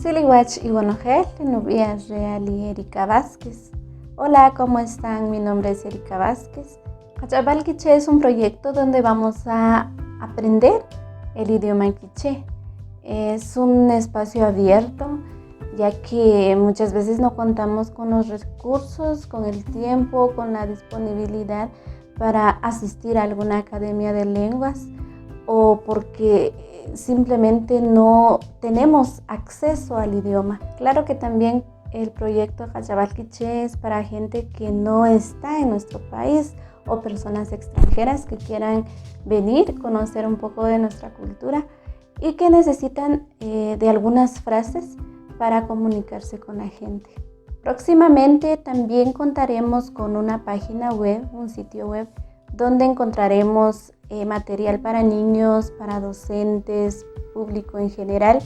Siliwach y Bonogel, Nubia Real y Erika Vázquez. Hola, ¿cómo están? Mi nombre es Erika Vázquez. Cachabal Quiché es un proyecto donde vamos a aprender el idioma quiché. Es un espacio abierto, ya que muchas veces no contamos con los recursos, con el tiempo, con la disponibilidad para asistir a alguna academia de lenguas o porque simplemente no tenemos acceso al idioma. Claro que también el proyecto Cachabal Quiché es para gente que no está en nuestro país o personas extranjeras que quieran venir, conocer un poco de nuestra cultura y que necesitan de algunas frases para comunicarse con la gente. Próximamente también contaremos con una página web, un sitio web, donde encontraremos material para niños, para docentes, público en general,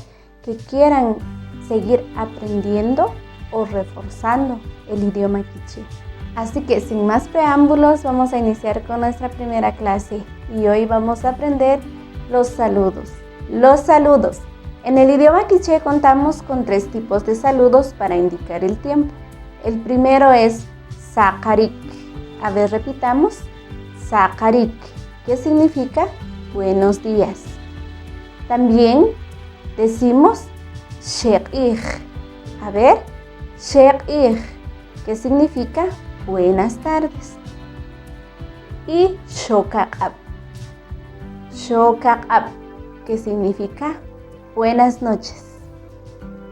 que quieran seguir aprendiendo o reforzando el idioma quiché. Así que sin más preámbulos vamos a iniciar con nuestra primera clase y hoy vamos a aprender los saludos. Los saludos. En el idioma quiché contamos con 3 tipos de saludos para indicar el tiempo. El primero es saqarik. A ver, repitamos. Saqarik, que significa buenos días. También decimos sheq'ij. A ver, sheq'ij, que significa buenas tardes. Y shokaqab. Shokaqab, que significa buenas noches.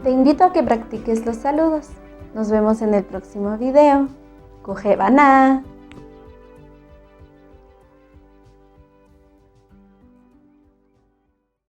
Te invito a que practiques los saludos. Nos vemos en el próximo video. Coge baná.